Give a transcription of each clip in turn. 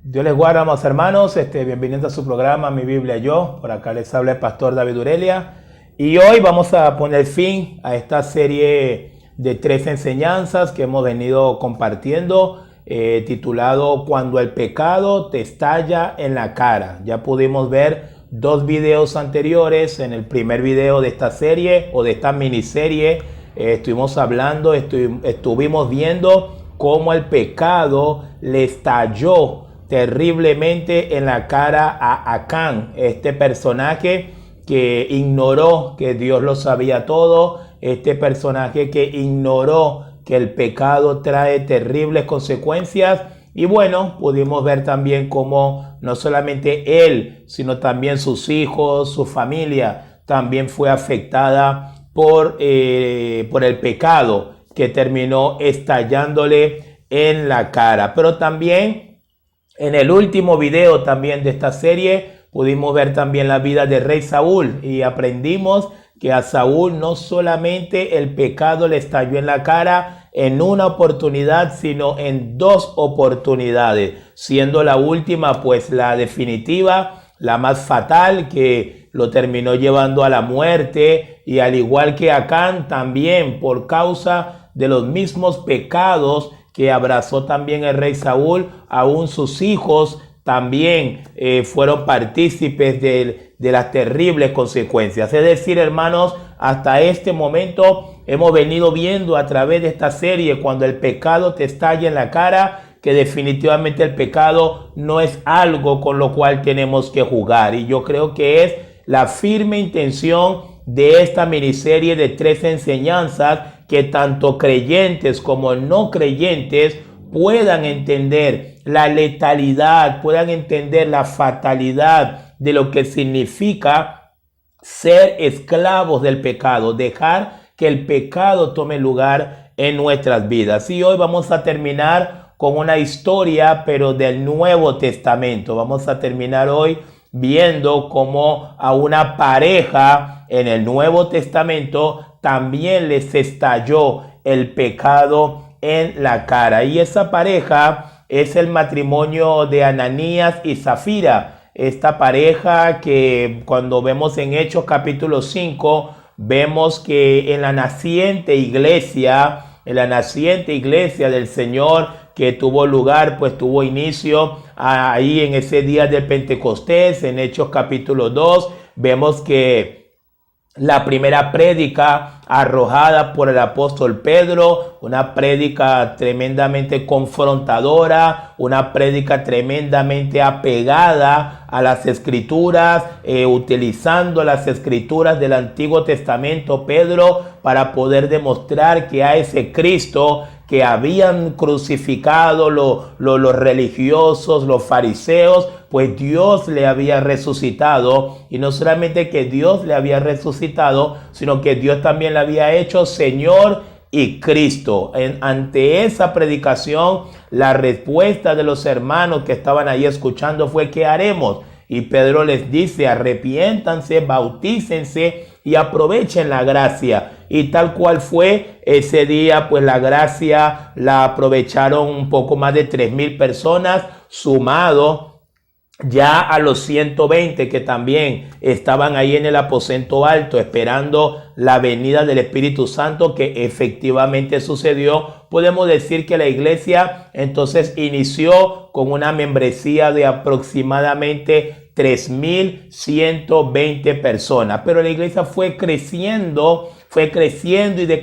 Dios les guarde, amados hermanos. Bienvenidos a su programa Mi Biblia Yo. Por acá les habla el pastor David Urelia. Y hoy vamos a poner fin a esta serie de 3 enseñanzas que hemos venido compartiendo, titulado Cuando el pecado te estalla en la cara. Ya pudimos ver 2 videos anteriores. En el primer video de esta serie o de esta miniserie estuvimos viendo cómo el pecado le estalló terriblemente en la cara a Acán, este personaje que ignoró que Dios lo sabía todo, este personaje que ignoró que el pecado trae terribles consecuencias. Y bueno, pudimos ver también cómo no solamente él, sino también sus hijos, su familia, también fue afectada por el pecado que terminó estallándole en la cara. Pero también en el último video también de esta serie pudimos ver también la vida del rey Saúl y aprendimos que a Saúl no solamente el pecado le estalló en la cara en una oportunidad, sino en 2 oportunidades, siendo la última pues la definitiva, la más fatal, que lo terminó llevando a la muerte. Y al igual que Acán, también por causa de los mismos pecados que abrazó también el rey Saúl, aún sus hijos también fueron partícipes de las terribles consecuencias. Es decir, hermanos, hasta este momento hemos venido viendo a través de esta serie, cuando el pecado te estalla en la cara, que definitivamente el pecado no es algo con lo cual tenemos que jugar. Y yo creo que es la firme intención de esta miniserie de 3 enseñanzas, que tanto creyentes como no creyentes puedan entender la letalidad, puedan entender la fatalidad de lo que significa ser esclavos del pecado, dejar que el pecado tome lugar en nuestras vidas. Y hoy vamos a terminar con una historia, pero del Nuevo Testamento. Vamos a terminar hoy viendo cómo a una pareja en el Nuevo Testamento también les estalló el pecado en la cara. Y esa pareja es el matrimonio de Ananías y Zafira. Esta pareja que cuando vemos en Hechos capítulo 5, vemos que en la naciente iglesia del Señor que tuvo lugar, pues tuvo inicio ahí en ese día del Pentecostés. En Hechos capítulo 2 vemos que la primera prédica arrojada por el apóstol Pedro, una prédica tremendamente confrontadora, una prédica tremendamente apegada a las escrituras, utilizando las escrituras del Antiguo Testamento, Pedro, para poder demostrar que a ese Cristo que habían crucificado los religiosos, los fariseos, pues Dios le había resucitado. Y no solamente que Dios le había resucitado, sino que Dios también le había hecho Señor y Cristo. Ante esa predicación, la respuesta de los hermanos que estaban ahí escuchando fue: ¿qué haremos? Y Pedro les dice: arrepiéntanse, bautícense y aprovechen la gracia. Y tal cual fue ese día, pues la gracia la aprovecharon un poco más de 3,000 personas, sumado ya a los 120 que también estaban ahí en el aposento alto esperando la venida del Espíritu Santo, que efectivamente sucedió. Podemos decir que la iglesia entonces issció con una membresía de aproximadamente 3,120 personas, pero la iglesia fue creciendo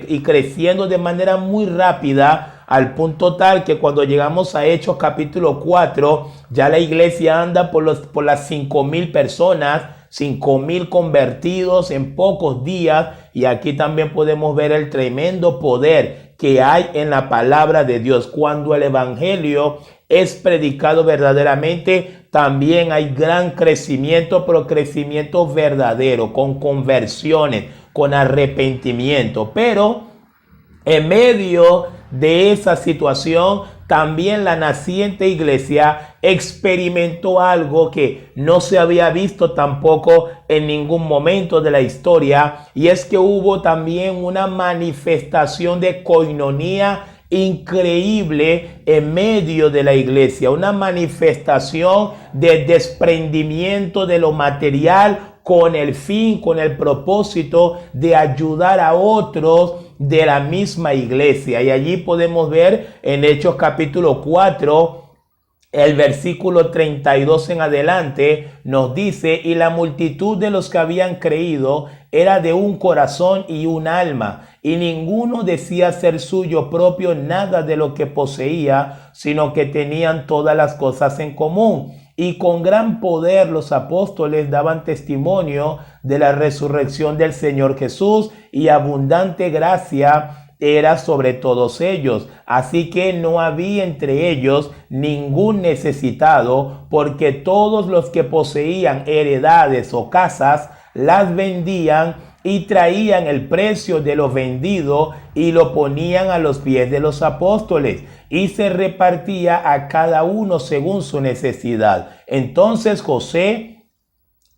y creciendo de manera muy rápida, al punto tal que cuando llegamos a Hechos capítulo 4, ya la iglesia anda por las 5,000 personas, 5,000 convertidos en pocos días. Y aquí también podemos ver el tremendo poder que hay en la palabra de Dios. Cuando el evangelio es predicado verdaderamente, también hay gran crecimiento, pero crecimiento verdadero, con conversiones, con arrepentimiento. Pero en medio de esa situación, también la naciente iglesia experimentó algo que no se había visto tampoco en ningún momento de la historia, y es que hubo también una manifestación de coinonía increíble en medio de la iglesia, una manifestación de desprendimiento de lo material con el fin, con el propósito de ayudar a otros de la misma iglesia. Y allí podemos ver en Hechos capítulo 4, el versículo 32 en adelante nos dice: y la multitud de los que habían creído era de un corazón y un alma, y ninguno decía ser suyo propio nada de lo que poseía, sino que tenían todas las cosas en común. Y con gran poder los apóstoles daban testimonio de la resurrección del Señor Jesús, y abundante gracia era sobre todos ellos. Así que no había entre ellos ningún necesitado, porque todos los que poseían heredades o casas las vendían y traían el precio de lo vendido y lo ponían a los pies de los apóstoles, y se repartía a cada uno según su necesidad. Entonces José,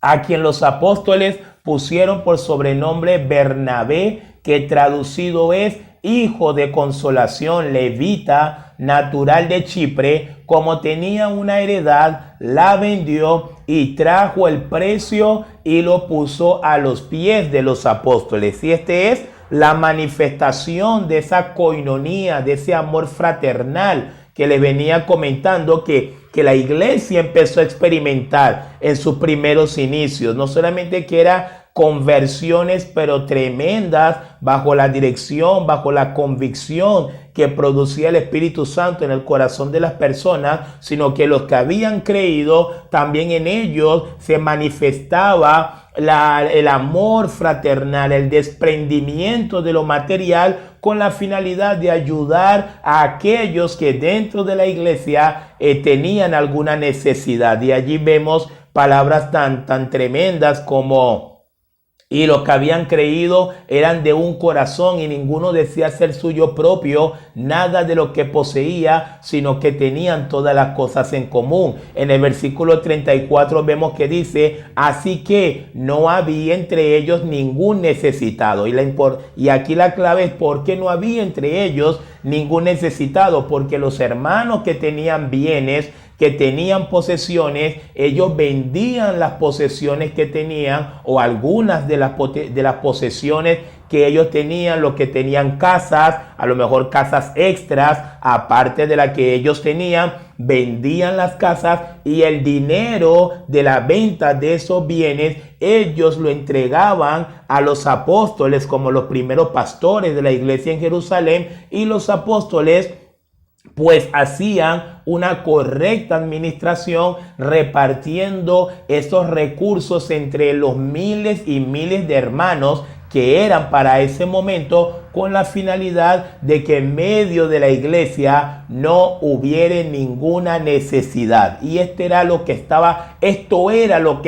a quien los apóstoles pusieron por sobrenombre Bernabé, que traducido es hijo de consolación, levita, natural de Chipre, como tenía una heredad, la vendió y trajo el precio y lo puso a los pies de los apóstoles. Y este es la manifestación de esa coinonía, de ese amor fraternal que les venía comentando que la iglesia empezó a experimentar en sus primeros inicios. No solamente que era conversiones, pero tremendas, bajo la dirección, bajo la convicción que producía el Espíritu Santo en el corazón de las personas, sino que los que habían creído, también en ellos se manifestaba el amor fraternal, el desprendimiento de lo material, con la finalidad de ayudar a aquellos que dentro de la iglesia tenían alguna necesidad. Y allí vemos palabras tan tremendas como: y los que habían creído eran de un corazón, y ninguno decía ser suyo propio nada de lo que poseía, sino que tenían todas las cosas en común. En el versículo 34 vemos que dice: así que no había entre ellos ningún necesitado. Y aquí la clave es: ¿por qué no había entre ellos ningún necesitado? Porque los hermanos que tenían bienes, que tenían posesiones, ellos vendían las posesiones que tenían, o algunas de las posesiones que ellos tenían. Los que tenían casas, a lo mejor casas extras, aparte de la que ellos tenían, vendían las casas, y el dinero de la venta de esos bienes ellos lo entregaban a los apóstoles como los primeros pastores de la iglesia en Jerusalén, y los apóstoles pues hacían una correcta administración, repartiendo esos recursos entre los miles y miles de hermanos que eran para ese momento, con la finalidad de que en medio de la iglesia no hubiera ninguna necesidad. Y esto era lo que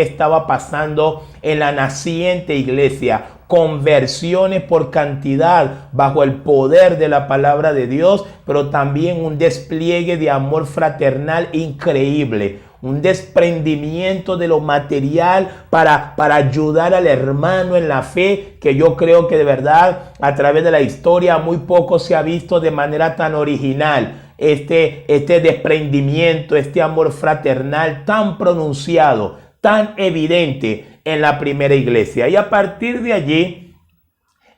estaba pasando en la naciente iglesia. Conversiones por cantidad bajo el poder de la palabra de Dios, pero también un despliegue de amor fraternal increíble, un desprendimiento de lo material para ayudar al hermano en la fe, que yo creo que de verdad a través de la historia muy poco se ha visto de manera tan original. Este desprendimiento, este amor fraternal tan pronunciado, tan evidente en la primera iglesia. Y a partir de allí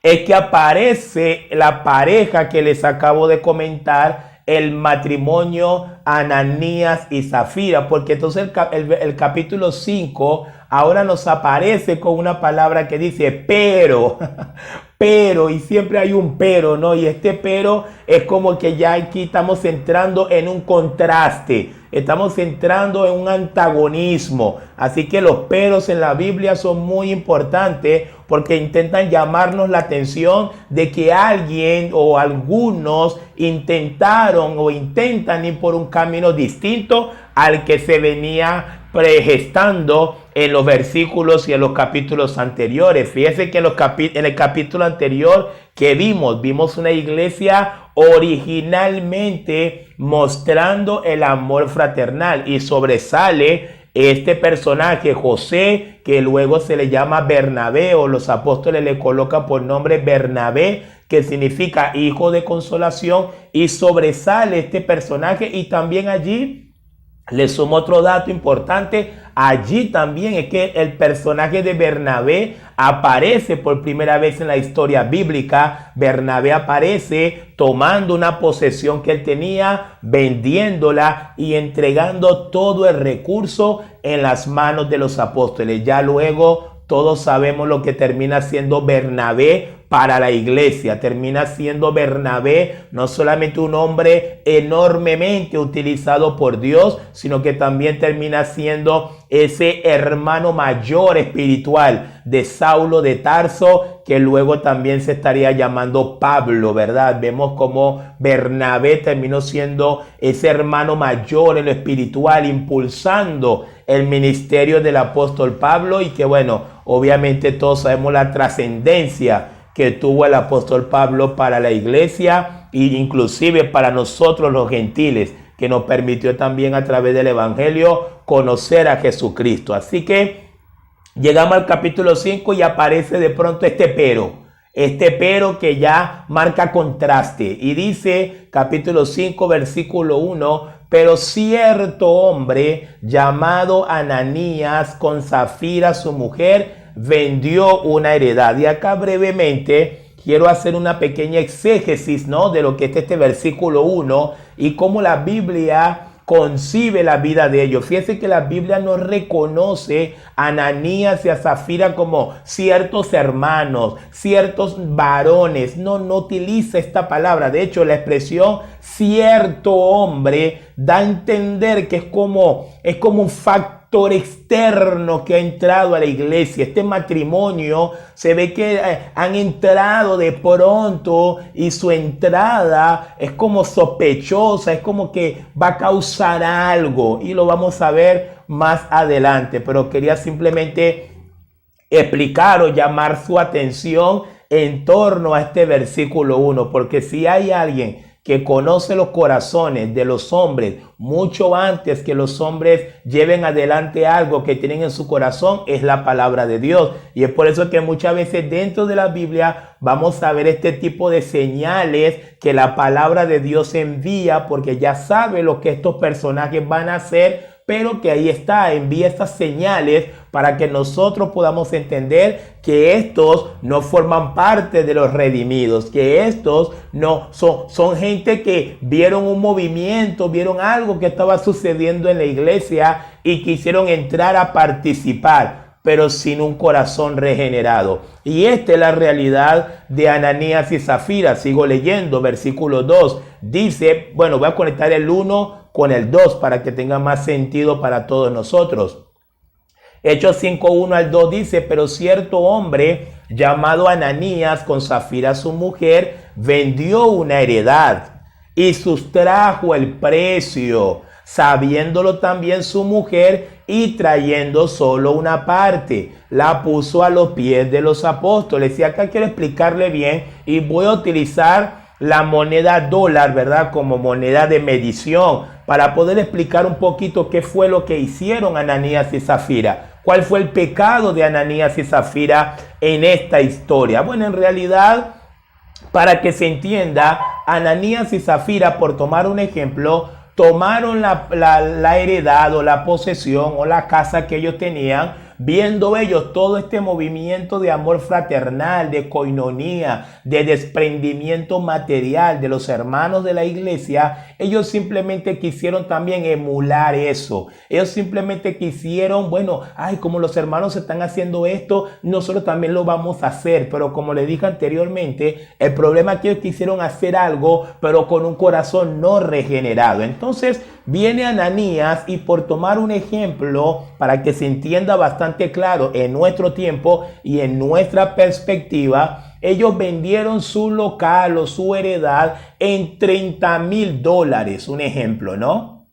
es que aparece la pareja que les acabo de comentar, el matrimonio Ananías y Zafira, porque entonces el capítulo 5 ahora nos aparece con una palabra que dice pero. Pero, y siempre hay un pero, ¿no? Y este pero es como que ya aquí estamos entrando en un contraste, estamos entrando en un antagonismo. Así que los peros en la Biblia son muy importantes, porque intentan llamarnos la atención de que alguien o algunos intentaron o intentan ir por un camino distinto al que se venía gestando en los versículos y en los capítulos anteriores. Fíjese que en el capítulo anterior que vimos una iglesia originalmente mostrando el amor fraternal, y sobresale este personaje José, que luego se le llama Bernabé, o los apóstoles le colocan por nombre Bernabé, que significa hijo de consolación, y sobresale este personaje. Y también allí le sumo otro dato importante. Allí también es que el personaje de Bernabé aparece por primera vez en la historia bíblica. Bernabé aparece tomando una posesión que él tenía, vendiéndola y entregando todo el recurso en las manos de los apóstoles. Ya luego todos sabemos lo que termina siendo Bernabé para la iglesia. Termina siendo Bernabé no solamente un hombre enormemente utilizado por Dios, sino que también termina siendo ese hermano mayor espiritual de Saulo de Tarso, que luego también se estaría llamando Pablo, ¿verdad? Vemos cómo Bernabé terminó siendo ese hermano mayor en lo espiritual, impulsando el ministerio del apóstol Pablo, y que bueno, obviamente todos sabemos la trascendencia que tuvo el apóstol Pablo para la iglesia e inclusive para nosotros los gentiles, que nos permitió también a través del evangelio conocer a Jesucristo. Así que llegamos al capítulo 5 y aparece de pronto este pero que ya marca contraste, y dice capítulo 5 versículo 1: pero cierto hombre llamado Ananías, con Zafira su mujer, vendió una heredad. Y acá brevemente quiero hacer una pequeña exégesis, ¿no?, de lo que es este versículo 1 y cómo la Biblia concibe la vida de ellos. Fíjense que la Biblia no reconoce a Ananías y a Zafira como ciertos hermanos, ciertos varones. No utiliza esta palabra. De hecho, la expresión cierto hombre da a entender que es como un factor externo que ha entrado a la iglesia. Este matrimonio se ve que han entrado de pronto, y su entrada es como sospechosa, es como que va a causar algo, y lo vamos a ver más adelante. Pero quería simplemente explicar o llamar su atención en torno a este versículo 1, porque si hay alguien que conoce los corazones de los hombres mucho antes que los hombres lleven adelante algo que tienen en su corazón, es la palabra de Dios. Y es por eso que muchas veces dentro de la Biblia vamos a ver este tipo de señales que la palabra de Dios envía, porque ya sabe lo que estos personajes van a hacer, pero que ahí está, envía estas señales para que nosotros podamos entender que estos no forman parte de los redimidos, que estos no son gente que vieron un movimiento, vieron algo que estaba sucediendo en la iglesia y quisieron entrar a participar, pero sin un corazón regenerado. Y esta es la realidad de Ananías y Zafira. Sigo leyendo, versículo 2. Dice, bueno, voy a conectar el 1 con el 2 para que tenga más sentido para todos nosotros. Hechos 5:1 al 2 dice: pero cierto hombre llamado Ananías, con Zafira su mujer, vendió una heredad y sustrajo el precio, sabiéndolo también su mujer, y trayendo solo una parte, la puso a los pies de los apóstoles. Y acá quiero explicarle bien, y voy a utilizar la moneda dólar, ¿verdad?, como moneda de medición, para poder explicar un poquito qué fue lo que hicieron Ananías y Zafira. ¿Cuál fue el pecado de Ananías y Zafira en esta historia? Bueno, en realidad, para que se entienda, Ananías y Zafira, por tomar un ejemplo, tomaron la heredad o la posesión o la casa que ellos tenían, viendo ellos todo este movimiento de amor fraternal, de coinonía, de desprendimiento material de los hermanos de la iglesia. Ellos simplemente quisieron también emular eso. Ellos simplemente quisieron, bueno, como los hermanos están haciendo esto, nosotros también lo vamos a hacer. Pero como les dije anteriormente, el problema es que ellos quisieron hacer algo, pero con un corazón no regenerado. Entonces viene Ananías, y por tomar un ejemplo, para que se entienda bastante claro en nuestro tiempo y en nuestra perspectiva, ellos vendieron su local o su heredad en $30,000, un ejemplo, ¿no?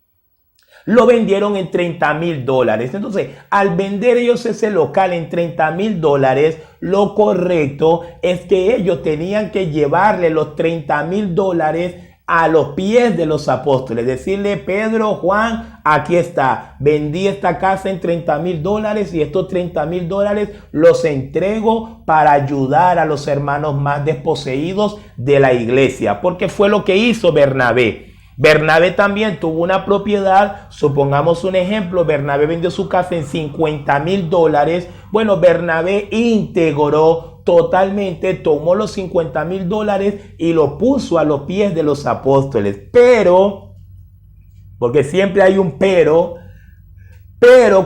Lo vendieron en $30,000. Entonces, al vender ellos ese local en $30,000, lo correcto es que ellos tenían que llevarle los $30,000 a los pies de los apóstoles. Decirle, Pedro, Juan, aquí está. Vendí esta casa en $30,000 y estos $30,000 los entrego para ayudar a los hermanos más desposeídos de la iglesia. Porque fue lo que hizo Bernabé. Bernabé también tuvo una propiedad, supongamos un ejemplo, Bernabé vendió su casa en $50,000. Bueno, Bernabé integró totalmente, tomó los $50,000 y lo puso a los pies de los apóstoles. Pero, porque siempre hay un pero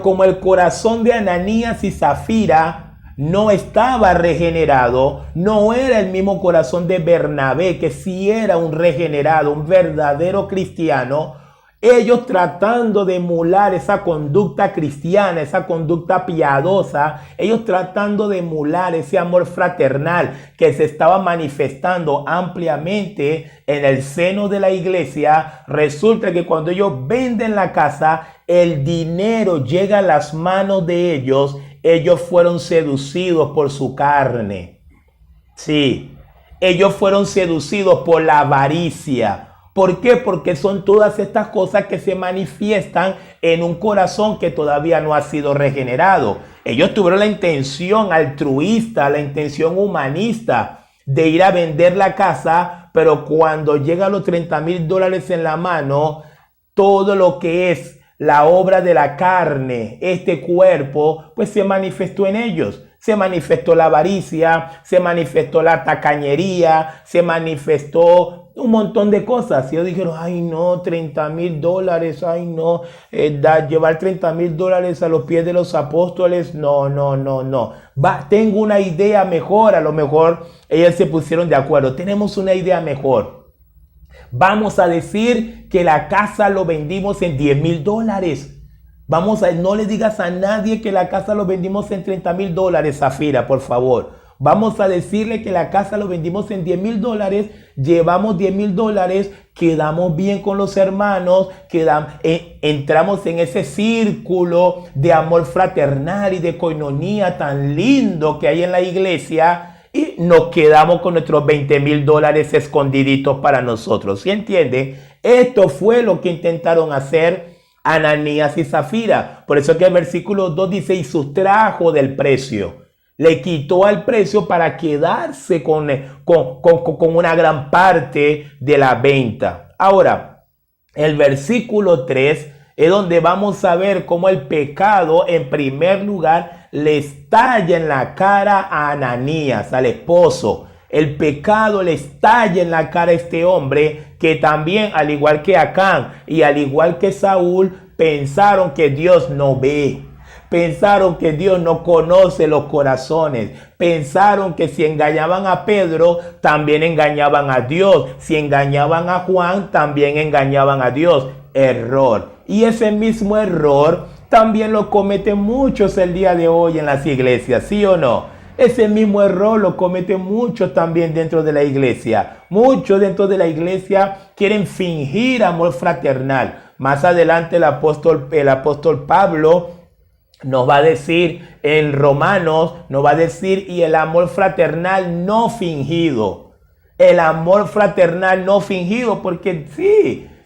como el corazón de Ananías y Zafira no estaba regenerado, no era el mismo corazón de Bernabé, que sí era un regenerado, un verdadero cristiano. Ellos tratando de emular esa conducta cristiana, esa conducta piadosa, ellos tratando de emular ese amor fraternal que se estaba manifestando ampliamente en el seno de la iglesia. Resulta que cuando ellos venden la casa, el dinero llega a las manos de ellos. Ellos fueron seducidos por su carne. Sí, ellos fueron seducidos por la avaricia. ¿Por qué? Porque son todas estas cosas que se manifiestan en un corazón que todavía no ha sido regenerado. Ellos tuvieron la intención altruista, la intención humanista de ir a vender la casa, pero cuando llegan los $30,000 en la mano, todo lo que es la obra de la carne, este cuerpo, pues se manifestó en ellos. Se manifestó la avaricia, se manifestó la tacañería, se manifestó un montón de cosas. Y ellos dijeron, ay no, $30,000, ay no, llevar $30,000 a los pies de los apóstoles, no. Tengo una idea mejor, a lo mejor ellos se pusieron de acuerdo, tenemos una idea mejor. Vamos a decir que la casa lo vendimos en $10,000. No le digas a nadie que la casa lo vendimos en $30,000, Zafira, por favor. Vamos a decirle que la casa lo vendimos en $10,000, llevamos $10,000, quedamos bien con los hermanos, entramos en ese círculo de amor fraternal y de coinonía tan lindo que hay en la iglesia. Y nos quedamos con nuestros $20,000 escondiditos para nosotros. ¿Sí entiende? Esto fue lo que intentaron hacer Ananías y Zafira. Por eso que el versículo 2 dice, y sustrajo del precio. Le quitó al precio para quedarse con una gran parte de la venta. Ahora, el versículo 3 es donde vamos a ver cómo el pecado, en primer lugar, le estalla en la cara a Ananías, al esposo. El pecado le estalla en la cara a este hombre que también, al igual que Acán y al igual que Saúl, pensaron que Dios no ve. Pensaron que Dios no conoce los corazones. Pensaron que si engañaban a Pedro, también engañaban a Dios. Si engañaban a Juan, también engañaban a Dios. Error. Y ese mismo error también lo cometen muchos el día de hoy en las iglesias, ¿sí o no? Ese mismo error lo cometen muchos también dentro de la iglesia. Muchos dentro de la iglesia quieren fingir amor fraternal. Más adelante el apóstol Pablo nos va a decir en Romanos, nos va a decir, y el amor fraternal no fingido. El amor fraternal no fingido, porque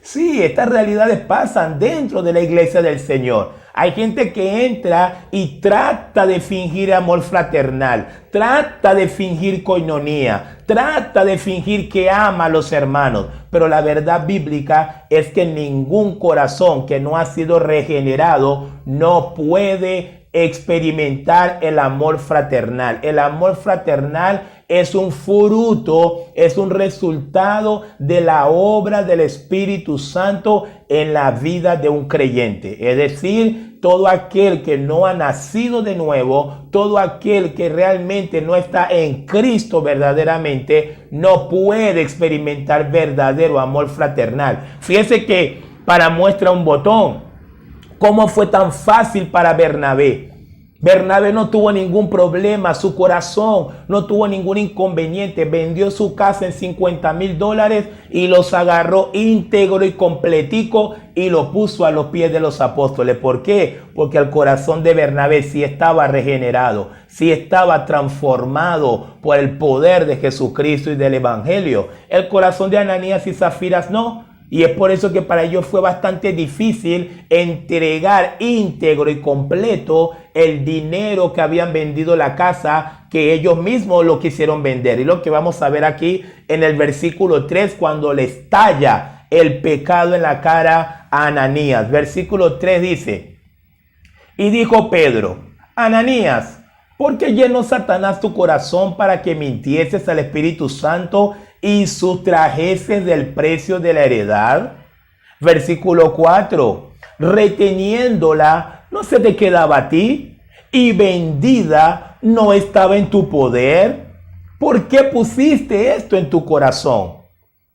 sí, estas realidades pasan dentro de la iglesia del Señor. Hay gente que entra y trata de fingir amor fraternal, trata de fingir coinonía, trata de fingir que ama a los hermanos. Pero la verdad bíblica es que ningún corazón que no ha sido regenerado no puede experimentar el amor fraternal. El amor fraternal es un fruto, es un resultado de la obra del Espíritu Santo en la vida de un creyente. Es decir, todo aquel que no ha nacido de nuevo, todo aquel que realmente no está en Cristo verdaderamente, no puede experimentar verdadero amor fraternal. Fíjese que, para muestra un botón, ¿cómo fue tan fácil para Bernabé? Bernabé no tuvo ningún problema, su corazón no tuvo ningún inconveniente, vendió su casa en $50,000 y los agarró íntegro y completico y lo puso a los pies de los apóstoles. ¿Por qué? Porque el corazón de Bernabé sí estaba regenerado, sí estaba transformado por el poder de Jesucristo y del Evangelio. El corazón de Ananías y Zafiras no. Y es por eso que para ellos fue bastante difícil entregar íntegro y completo el dinero que habían vendido la casa, que ellos mismos lo quisieron vender. Y lo que vamos a ver aquí en el versículo 3, cuando le estalla el pecado en la cara a Ananías. Versículo 3 dice: y dijo Pedro: Ananías, ¿por qué llenó Satanás tu corazón para que mintieses al Espíritu Santo y sustrajeses del precio de la heredad? Versículo 4. Reteniéndola, ¿no se te quedaba a ti? Y vendida, ¿no estaba en tu poder? ¿Por qué pusiste esto en tu corazón?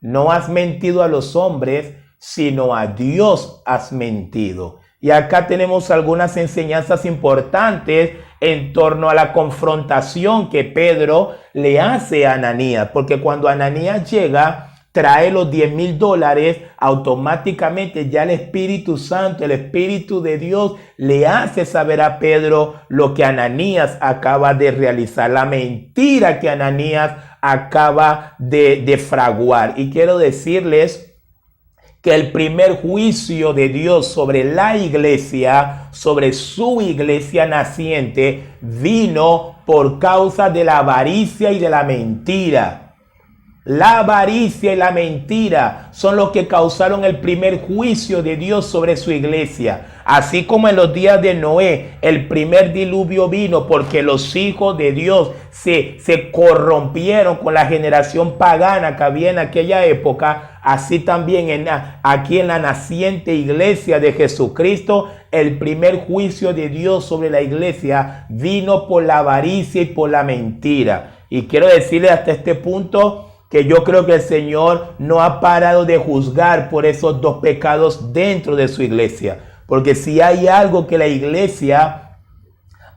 No has mentido a los hombres, sino a Dios has mentido. Y acá tenemos algunas enseñanzas importantes en torno a la confrontación que Pedro le hace a Ananías, porque cuando Ananías llega, trae los $10,000, automáticamente ya el Espíritu Santo, el Espíritu de Dios, le hace saber a Pedro lo que Ananías acaba de realizar, la mentira que Ananías acaba de fraguar. Y quiero decirles que el primer juicio de Dios sobre la iglesia, sobre su iglesia naciente, vino por causa de la avaricia y de la mentira. La avaricia y la mentira son los que causaron el primer juicio de Dios sobre su iglesia. Así como en los días de Noé, el primer diluvio vino porque los hijos de Dios se corrompieron con la generación pagana que había en aquella época. Así también aquí en la naciente iglesia de Jesucristo, el primer juicio de Dios sobre la iglesia vino por la avaricia y por la mentira. Y quiero decirle hasta este punto que yo creo que el Señor no ha parado de juzgar por esos dos pecados dentro de su iglesia. Porque si hay algo que la iglesia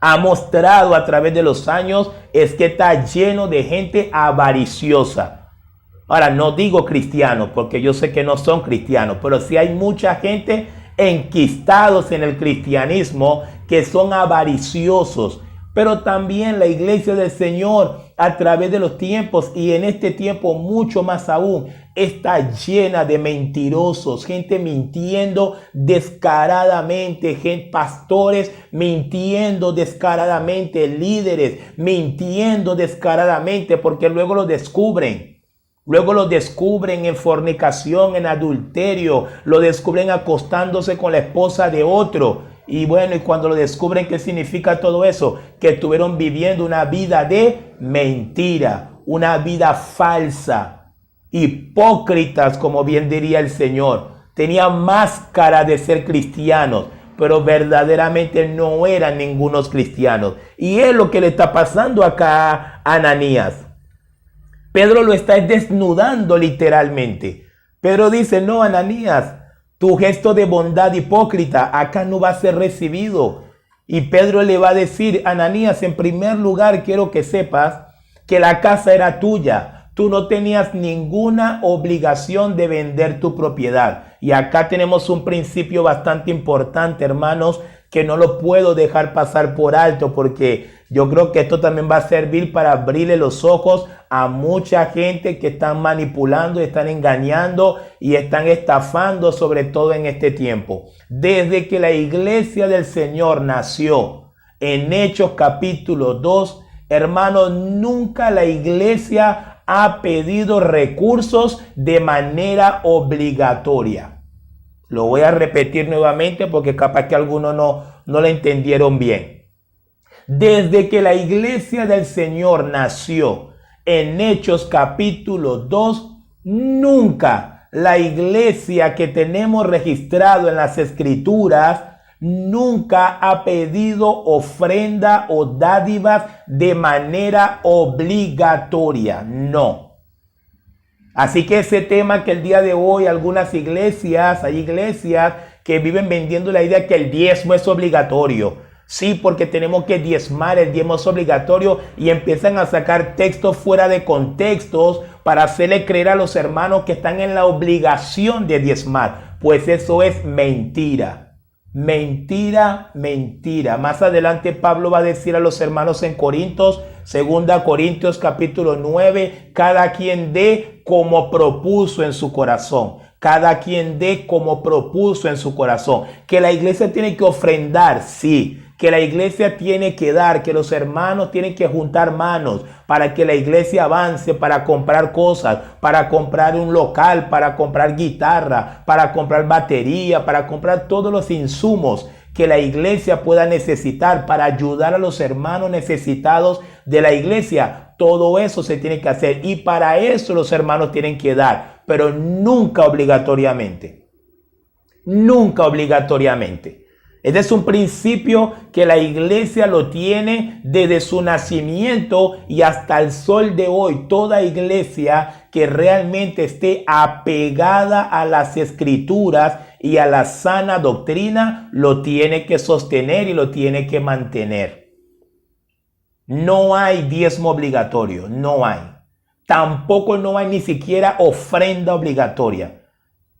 ha mostrado a través de los años, es que está lleno de gente avariciosa. Ahora, no digo cristianos, porque yo sé que no son cristianos, pero sí hay mucha gente enquistados en el cristianismo que son avariciosos. Pero también la iglesia del Señor, a través de los tiempos y en este tiempo mucho más aún, está llena de mentirosos, gente mintiendo descaradamente, pastores mintiendo descaradamente, líderes mintiendo descaradamente, porque luego lo descubren. Luego lo descubren en fornicación, en adulterio, lo descubren acostándose con la esposa de otro. Y bueno, y cuando lo descubren, ¿qué significa todo eso? Que estuvieron viviendo una vida de mentira, una vida falsa, hipócritas, como bien diría el Señor. Tenían máscara de ser cristianos, pero verdaderamente no eran ningunos cristianos. Y es lo que le está pasando acá a Ananías. Pedro lo está desnudando literalmente. Pedro dice: no, Ananías, tu gesto de bondad hipócrita acá no va a ser recibido. Y Pedro le va a decir: Ananías, en primer lugar quiero que sepas que la casa era tuya. Tú no tenías ninguna obligación de vender tu propiedad. Y acá tenemos un principio bastante importante, hermanos, que no lo puedo dejar pasar por alto, porque yo creo que esto también va a servir para abrirle los ojos a mucha gente que están manipulando, están engañando y están estafando, sobre todo en este tiempo. Desde que la iglesia del Señor nació, en Hechos capítulo 2, hermanos, nunca la iglesia ha pedido recursos de manera obligatoria. Lo voy a repetir nuevamente porque capaz que algunos no lo entendieron bien. Desde que la iglesia del Señor nació, en Hechos capítulo 2, nunca la iglesia que tenemos registrado en las Escrituras, nunca ha pedido ofrenda o dádivas de manera obligatoria. No. Así que ese tema que el día de hoy algunas iglesias, hay iglesias que viven vendiendo la idea que el diezmo es obligatorio. Sí, porque tenemos que diezmar, el diezmo es obligatorio, y empiezan a sacar textos fuera de contextos para hacerle creer a los hermanos que están en la obligación de diezmar. Pues eso es mentira. Mentira, mentira. Más adelante Pablo va a decir a los hermanos en Corintios, 2 Corintios capítulo 9, cada quien dé como propuso en su corazón. Cada quien dé como propuso en su corazón. Que la iglesia tiene que ofrendar, sí. Que la iglesia tiene que dar, que los hermanos tienen que juntar manos para que la iglesia avance, para comprar cosas, para comprar un local, para comprar guitarra, para comprar batería, para comprar todos los insumos que la iglesia pueda necesitar para ayudar a los hermanos necesitados de la iglesia. Todo eso se tiene que hacer, y para eso los hermanos tienen que dar, pero nunca obligatoriamente. Nunca obligatoriamente. Este es un principio que la iglesia lo tiene desde su nacimiento y hasta el sol de hoy. Toda iglesia que realmente esté apegada a las escrituras y a la sana doctrina lo tiene que sostener y lo tiene que mantener. No hay diezmo obligatorio, no hay. Tampoco no hay ni siquiera ofrenda obligatoria.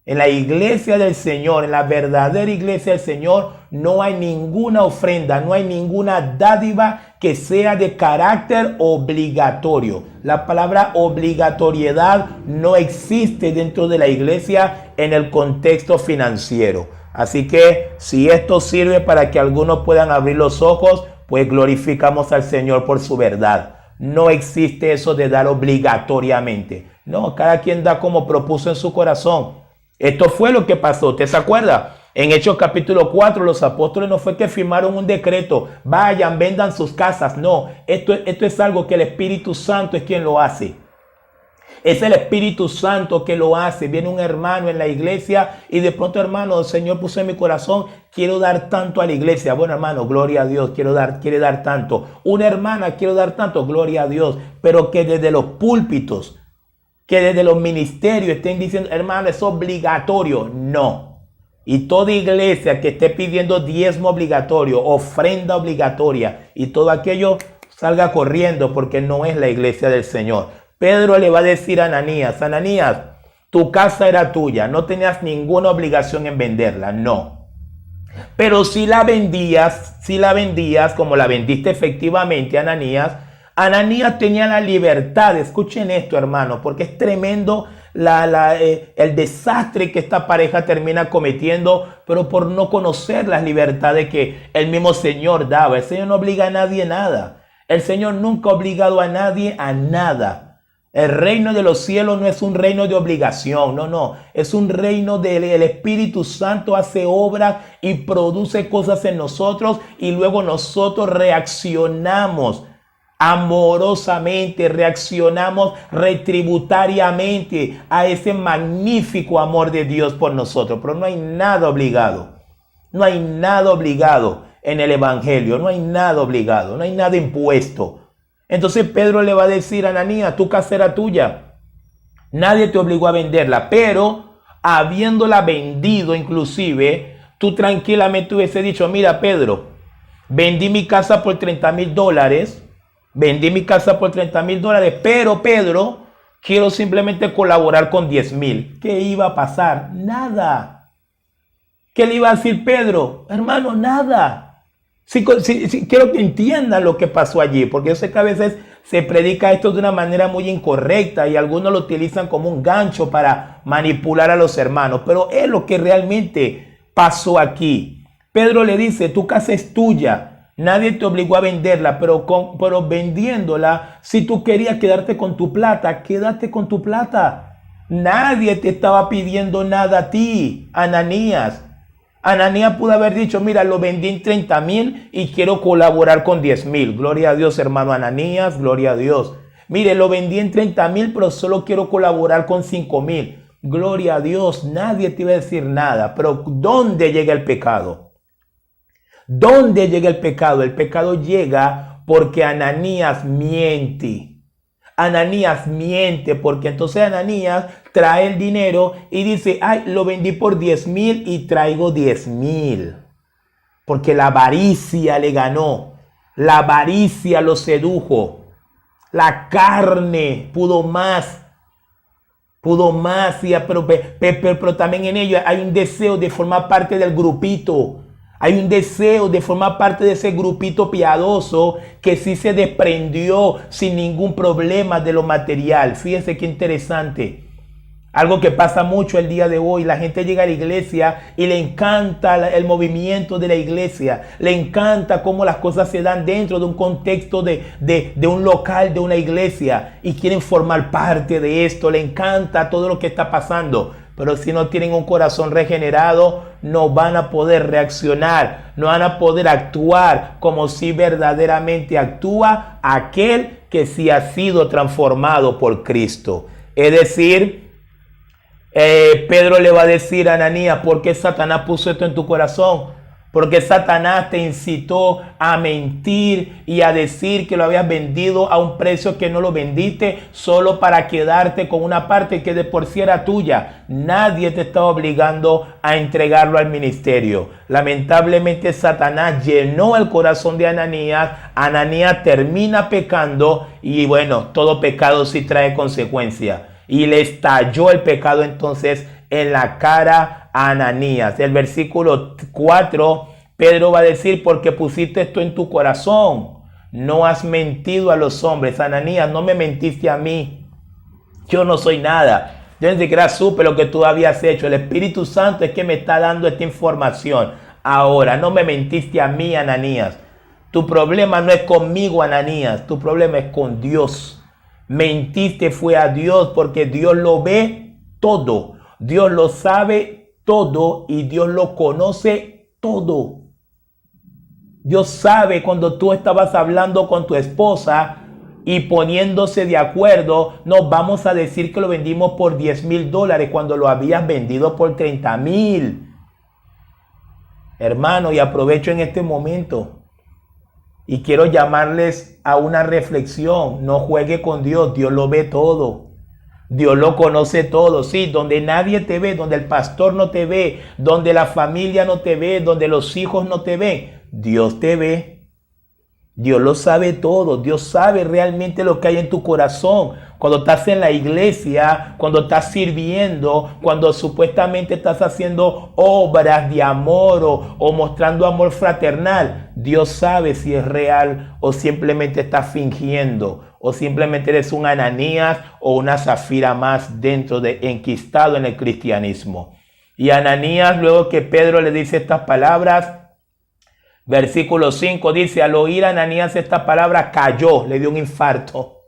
En la iglesia del Señor, en la verdadera iglesia del Señor, no hay ninguna ofrenda, no hay ninguna dádiva que sea de carácter obligatorio. La palabra obligatoriedad no existe dentro de la iglesia en el contexto financiero. Así que si esto sirve para que algunos puedan abrir los ojos, pues glorificamos al Señor por su verdad. No existe eso de dar obligatoriamente. No, cada quien da como propuso en su corazón. Esto fue lo que pasó, ¿te se acuerda? En Hechos capítulo 4, los apóstoles no fue que firmaron un decreto, vayan, vendan sus casas. No, esto es algo que el Espíritu Santo es quien lo hace. Es el Espíritu Santo que lo hace. Viene un hermano en la iglesia y de pronto, hermano, el Señor puso en mi corazón, quiero dar tanto a la iglesia. Bueno, hermano, gloria a Dios, quiere dar tanto. Una hermana, quiero dar tanto, gloria a Dios. Pero que desde los púlpitos, que desde los ministerios estén diciendo, hermano, es obligatorio. No. Y toda iglesia que esté pidiendo diezmo obligatorio, ofrenda obligatoria y todo aquello, salga corriendo, porque no es la iglesia del Señor. Pedro le va a decir a Ananías, Ananías, tu casa era tuya, no tenías ninguna obligación en venderla, no. Pero si la vendías como la vendiste efectivamente, Ananías tenía la libertad. Escuchen esto, hermano, porque es tremendo el desastre que esta pareja termina cometiendo, pero por no conocer las libertades que el mismo Señor daba. El Señor no obliga a nadie a nada. El Señor nunca ha obligado a nadie a nada. El reino de los cielos no es un reino de obligación, no. Es un reino del Espíritu Santo, hace obra y produce cosas en nosotros, y luego nosotros reaccionamos amorosamente, reaccionamos retributariamente a ese magnífico amor de Dios por nosotros. Pero no hay nada obligado. No hay nada obligado en el Evangelio. No hay nada obligado. No hay nada impuesto. Entonces Pedro le va a decir a Ananías, tu casa era tuya. Nadie te obligó a venderla. Pero habiéndola vendido inclusive, tú tranquilamente hubiese dicho, mira Pedro, vendí mi casa por $30,000. Vendí mi casa por $30,000, pero Pedro, quiero simplemente colaborar con 10,000. ¿Qué iba a pasar? Nada. ¿Qué le iba a decir Pedro? Hermano, nada. Sí, quiero que entiendan lo que pasó allí, porque yo sé que a veces se predica esto de una manera muy incorrecta y algunos lo utilizan como un gancho para manipular a los hermanos, pero es lo que realmente pasó aquí. Pedro le dice, tu casa es tuya. Nadie te obligó a venderla, pero vendiéndola, si tú querías quedarte con tu plata, quédate con tu plata. Nadie te estaba pidiendo nada a ti, Ananías. Ananías pudo haber dicho, mira, lo vendí en 30,000 y quiero colaborar con 10,000. Gloria a Dios, hermano Ananías, gloria a Dios. Mire, lo vendí en 30,000, pero solo quiero colaborar con 5,000. Gloria a Dios, nadie te iba a decir nada. Pero ¿dónde llega el pecado? ¿Dónde llega el pecado? El pecado llega porque Ananías miente. Ananías miente porque entonces Ananías trae el dinero y dice, ay, lo vendí por 10,000 y traigo 10,000. porque la avaricia le ganó, la avaricia lo sedujo, la carne pudo más, pero también en ello hay un deseo de formar parte del grupito. Hay un deseo de formar parte de ese grupito piadoso que sí se desprendió sin ningún problema de lo material. Fíjense qué interesante. Algo que pasa mucho el día de hoy. La gente llega a la iglesia y le encanta el movimiento de la iglesia. Le encanta cómo las cosas se dan dentro de un contexto de un local, de una iglesia. Y quieren formar parte de esto. Le encanta todo lo que está pasando. Pero si no tienen un corazón regenerado, no van a poder reaccionar. No van a poder actuar como si verdaderamente actúa aquel que sí ha sido transformado por Cristo. Es decir, Pedro le va a decir a Ananías, ¿por qué Satanás puso esto en tu corazón? Porque Satanás te incitó a mentir y a decir que lo habías vendido a un precio que no lo vendiste solo para quedarte con una parte que de por sí era tuya. Nadie te estaba obligando a entregarlo al ministerio. Lamentablemente Satanás llenó el corazón de Ananías. Ananías termina pecando y bueno, todo pecado sí trae consecuencias. Y le estalló el pecado entonces en la cara a Ananías. El versículo 4, Pedro va a decir, porque pusiste esto en tu corazón, no has mentido a los hombres. Ananías, no me mentiste a mí. Yo no soy nada. Yo ni siquiera supe lo que tú habías hecho. El Espíritu Santo es que me está dando esta información. Ahora, no me mentiste a mí, Ananías. Tu problema no es conmigo, Ananías. Tu problema es con Dios. Mentiste fue a Dios porque Dios lo ve todo. Dios lo sabe todo y Dios lo conoce todo. Dios sabe cuando tú estabas hablando con tu esposa y poniéndose de acuerdo, no vamos a decir que lo vendimos por $10,000 cuando lo habías vendido por 30,000. Hermano, y aprovecho en este momento y quiero llamarles a una reflexión. No juegue con Dios, Dios lo ve todo. Dios lo conoce todo, sí, donde nadie te ve, donde el pastor no te ve, donde la familia no te ve, donde los hijos no te ven, Dios te ve. Dios lo sabe todo, Dios sabe realmente lo que hay en tu corazón. Cuando estás en la iglesia, cuando estás sirviendo, cuando supuestamente estás haciendo obras de amor o mostrando amor fraternal, Dios sabe si es real o simplemente estás fingiendo. O simplemente eres un Ananías o una Zafira más enquistado en el cristianismo. Y Ananías, luego que Pedro le dice estas palabras, versículo 5 dice, al oír Ananías estas palabras, cayó, le dio un infarto.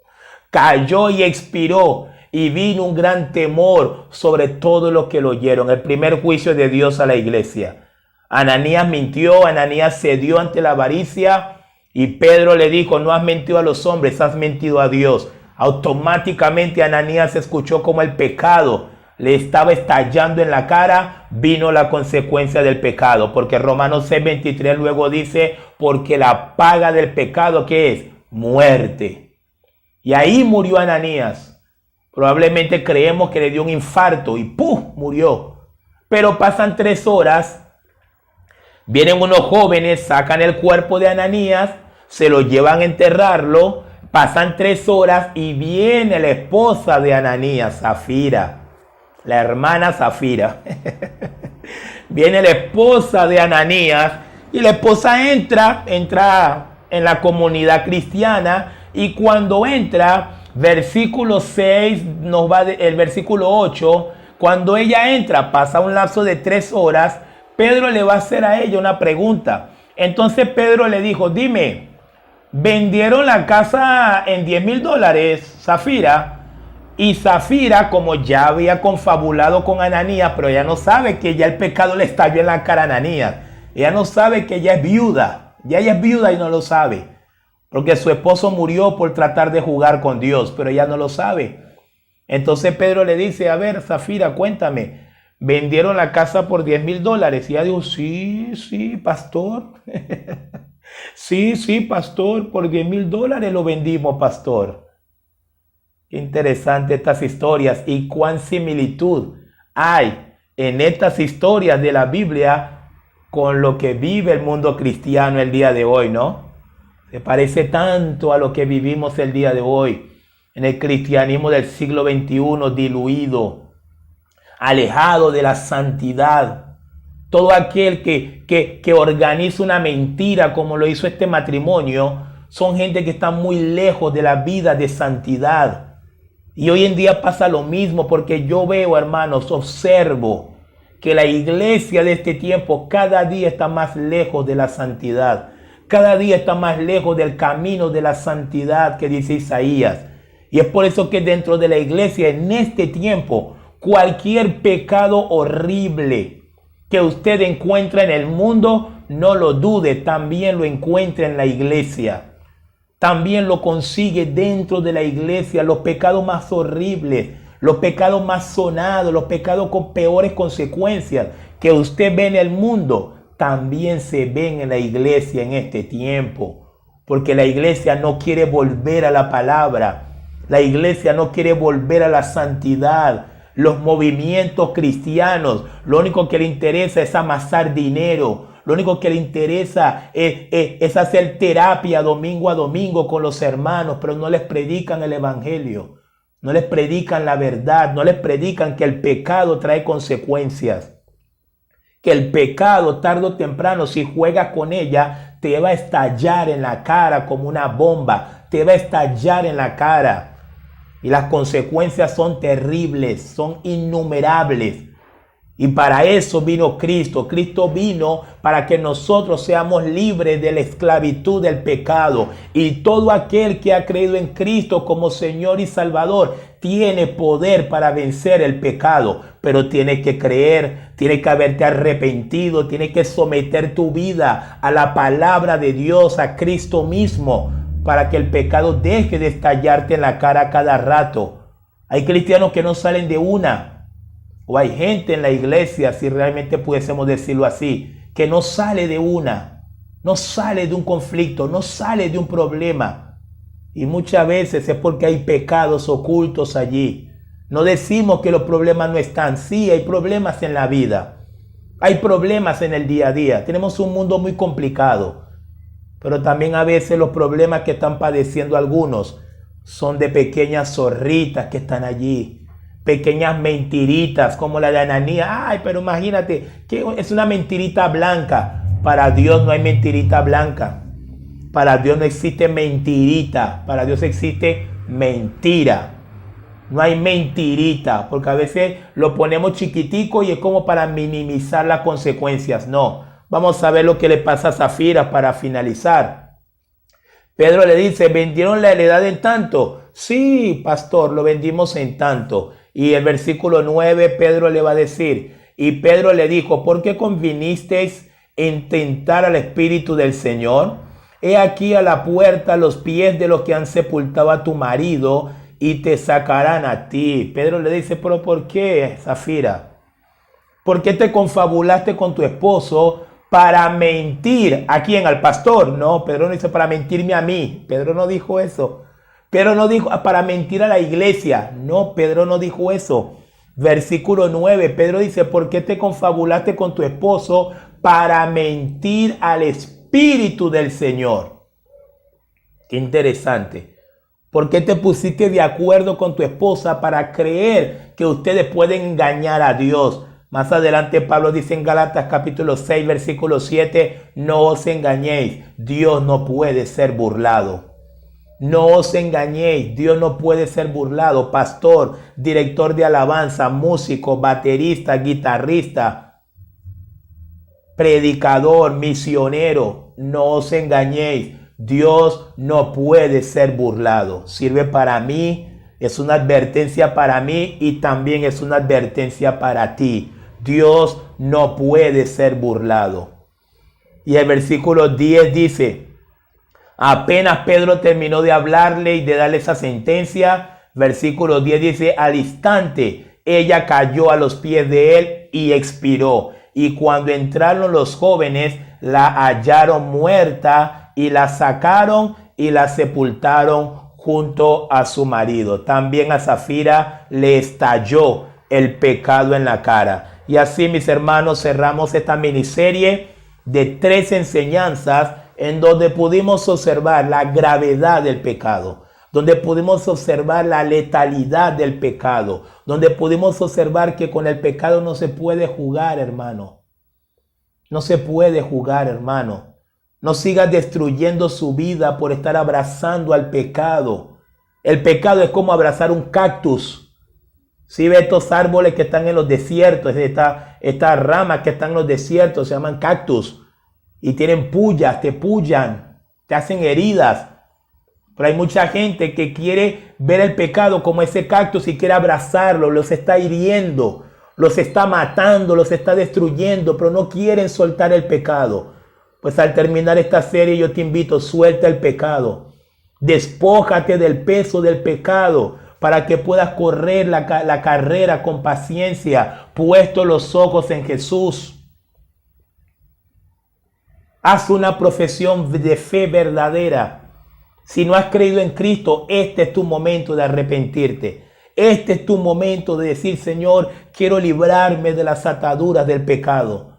Cayó y expiró y vino un gran temor sobre todos los que lo oyeron. El primer juicio de Dios a la iglesia. Ananías mintió, Ananías cedió ante la avaricia. Y Pedro le dijo, no has mentido a los hombres, has mentido a Dios. Automáticamente Ananías escuchó como el pecado le estaba estallando en la cara, vino la consecuencia del pecado. Porque Romanos 6:23 luego dice, porque la paga del pecado, ¿qué es? Muerte. Y ahí murió Ananías. Probablemente creemos que le dio un infarto y ¡pum! Murió. Pero pasan 3 horas. Vienen unos jóvenes, sacan el cuerpo de Ananías, se lo llevan a enterrarlo, pasan 3 horas y viene la esposa de Ananías, Zafira, la hermana Zafira. Viene la esposa de Ananías y la esposa entra en la comunidad cristiana y cuando entra, versículo 6, el versículo 8, cuando ella entra, pasa un lapso de 3 horas, Pedro le va a hacer a ella una pregunta. Entonces Pedro le dijo, dime, ¿vendieron la casa en $10,000, Zafira? Y Zafira, como ya había confabulado con Ananías, pero ella no sabe que ya el pecado le estalló en la cara a Ananías. Ella no sabe que ella es viuda. Ya ella es viuda y no lo sabe. Porque su esposo murió por tratar de jugar con Dios, pero ella no lo sabe. Entonces Pedro le dice, a ver, Zafira, cuéntame. ¿Vendieron la casa por $10,000? Y ella dijo, sí, pastor. sí, pastor, por $10,000 lo vendimos, pastor. Qué interesante estas historias y cuán similitud hay en estas historias de la Biblia con lo que vive el mundo cristiano el día de hoy, ¿no? Se parece tanto a lo que vivimos el día de hoy, en el cristianismo del siglo XXI, diluido, alejado de la santidad. Todo aquel que organiza una mentira como lo hizo este matrimonio, son gente que está muy lejos de la vida de santidad. Y hoy en día pasa lo mismo, porque yo veo, hermanos, observo que la iglesia de este tiempo cada día está más lejos de la santidad. Cada día está más lejos del camino de la santidad que dice Isaías. Y es por eso que dentro de la iglesia en este tiempo, cualquier pecado horrible que usted encuentra en el mundo, no lo dude, también lo encuentra en la iglesia. También lo consigue dentro de la iglesia. Los pecados más horribles, los pecados más sonados, los pecados con peores consecuencias que usted ve en el mundo, también se ven en la iglesia en este tiempo. Porque la iglesia no quiere volver a la palabra. La iglesia no quiere volver a la santidad. Los movimientos cristianos, lo único que le interesa es amasar dinero. Lo único que le interesa es hacer terapia domingo a domingo con los hermanos, pero no les predican el evangelio. No les predican la verdad. No les predican que el pecado trae consecuencias. Que el pecado tarde o temprano, si juegas con ella, te va a estallar en la cara como una bomba. Te va a estallar en la cara. Y las consecuencias son terribles, son innumerables. Y para eso vino Cristo. Cristo vino para que nosotros seamos libres de la esclavitud del pecado. Y todo aquel que ha creído en Cristo como Señor y Salvador tiene poder para vencer el pecado. Pero tiene que creer, tiene que haberte arrepentido, tiene que someter tu vida a la palabra de Dios, a Cristo mismo, para que el pecado deje de estallarte en la cara cada rato. Hay cristianos que no salen de una. O hay gente en la iglesia, si realmente pudiésemos decirlo así, que no sale de una, no sale de un conflicto, no sale de un problema. Y muchas veces es porque hay pecados ocultos allí. No decimos que los problemas no están. Sí, hay problemas en la vida. Hay problemas en el día a día. Tenemos un mundo muy complicado. Pero también a veces los problemas que están padeciendo algunos son de pequeñas zorritas que están allí. Pequeñas mentiritas como la de Ananías. Ay, pero imagínate que es una mentirita blanca. Para Dios no hay mentirita blanca. Para Dios no existe mentirita. Para Dios existe mentira. No hay mentirita, porque a veces lo ponemos chiquitico y es como para minimizar las consecuencias. No. Vamos a ver lo que le pasa a Zafira para finalizar. Pedro le dice, ¿vendieron la heredad en tanto? Sí, pastor, lo vendimos en tanto. Y el versículo 9, Pedro le va a decir, y Pedro le dijo, ¿por qué convinisteis en tentar al Espíritu del Señor? He aquí a la puerta los pies de los que han sepultado a tu marido y te sacarán a ti. Pedro le dice, ¿pero por qué, Zafira? ¿Por qué te confabulaste con tu esposo para mentir? ¿A quién? ¿Al pastor? No, Pedro no dice para mentirme a mí. Pedro no dijo eso. Pedro no dijo para mentir a la iglesia. No, Pedro no dijo eso. Versículo 9, Pedro dice, ¿por qué te confabulaste con tu esposo para mentir al Espíritu del Señor? Qué interesante. ¿Por qué te pusiste de acuerdo con tu esposa para creer que ustedes pueden engañar a Dios? Más adelante Pablo dice en Gálatas capítulo 6, versículo 7, no os engañéis, Dios no puede ser burlado. No os engañéis, Dios no puede ser burlado. Pastor, director de alabanza, músico, baterista, guitarrista, predicador, misionero, no os engañéis. Dios no puede ser burlado. Sirve para mí, es una advertencia para mí y también es una advertencia para ti. Dios no puede ser burlado. Y el versículo 10 dice, apenas Pedro terminó de hablarle y de darle esa sentencia, versículo 10 dice, al instante ella cayó a los pies de él y expiró. Y cuando entraron los jóvenes, la hallaron muerta y la sacaron y la sepultaron junto a su marido. También a Zafira le estalló el pecado en la cara. Y así, mis hermanos, cerramos esta miniserie de 3 enseñanzas en donde pudimos observar la gravedad del pecado, donde pudimos observar la letalidad del pecado, donde pudimos observar que con el pecado no se puede jugar, hermano. No se puede jugar, hermano. No sigas destruyendo su vida por estar abrazando al pecado. El pecado es como abrazar un cactus. Si ve estos árboles que están en los desiertos, estas ramas que están en los desiertos se llaman cactus y tienen pullas, te pullan, te hacen heridas. Pero hay mucha gente que quiere ver el pecado como ese cactus y quiere abrazarlo, los está hiriendo, los está matando, los está destruyendo, pero no quieren soltar el pecado. Pues al terminar esta serie yo te invito, suelta el pecado. Despójate del peso del pecado para que puedas correr la carrera con paciencia, puesto los ojos en Jesús. Haz una profesión de fe verdadera. Si no has creído en Cristo, este es tu momento de arrepentirte. Este es tu momento de decir, Señor, quiero librarme de las ataduras del pecado.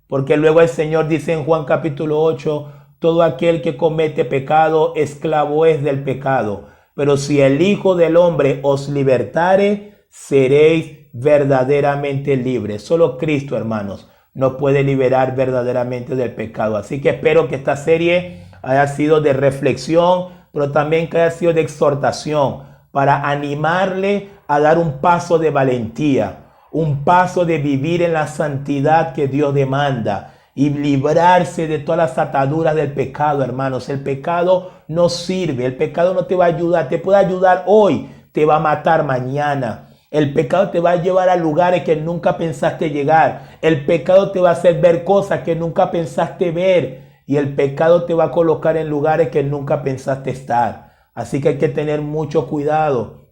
Porque luego el Señor dice en Juan capítulo 8, todo aquel que comete pecado, esclavo es del pecado. Pero si el Hijo del Hombre os libertare, seréis verdaderamente libres. Solo Cristo, hermanos, nos puede liberar verdaderamente del pecado. Así que espero que esta serie haya sido de reflexión, pero también que haya sido de exhortación para animarle a dar un paso de valentía, un paso de vivir en la santidad que Dios demanda y librarse de todas las ataduras del pecado, hermanos. El pecado no sirve, el pecado no te va a ayudar, te puede ayudar hoy, te va a matar mañana. El pecado te va a llevar a lugares que nunca pensaste llegar. El pecado te va a hacer ver cosas que nunca pensaste ver. Y el pecado te va a colocar en lugares que nunca pensaste estar. Así que hay que tener mucho cuidado.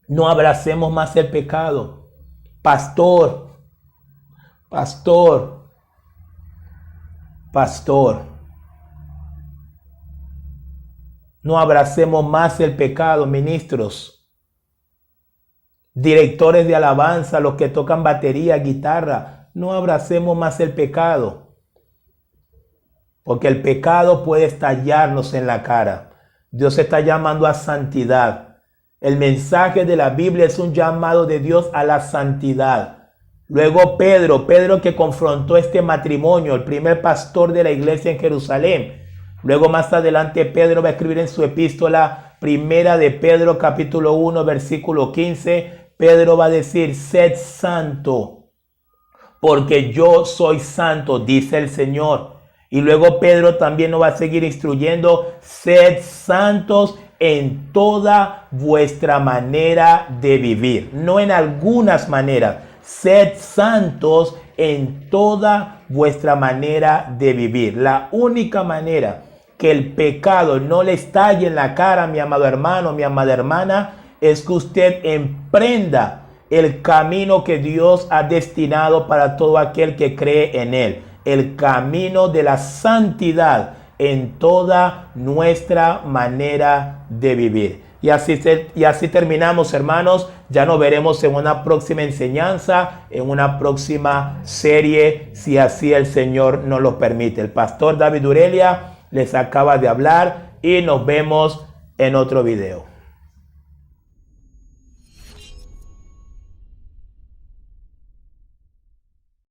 No abracemos más el pecado. Pastor. No abracemos más el pecado, ministros. Directores de alabanza, los que tocan batería, guitarra, no abracemos más el pecado. Porque el pecado puede estallarnos en la cara. Dios está llamando a santidad. El mensaje de la Biblia es un llamado de Dios a la santidad. Luego Pedro que confrontó este matrimonio, el primer pastor de la iglesia en Jerusalén. Luego más adelante Pedro va a escribir en su epístola primera de Pedro capítulo 1 versículo 15. Pedro va a decir, sed santo, porque yo soy santo, dice el Señor. Y luego Pedro también nos va a seguir instruyendo, sed santos en toda vuestra manera de vivir. No en algunas maneras, sed santos en toda vuestra manera de vivir. La única manera que el pecado no le estalle en la cara, mi amado hermano, mi amada hermana, es que usted emprenda el camino que Dios ha destinado para todo aquel que cree en Él. El camino de la santidad en toda nuestra manera de vivir. Y así terminamos, hermanos. Ya nos veremos en una próxima enseñanza, en una próxima serie, si así el Señor nos lo permite. El pastor David Urelia les acaba de hablar y nos vemos en otro video.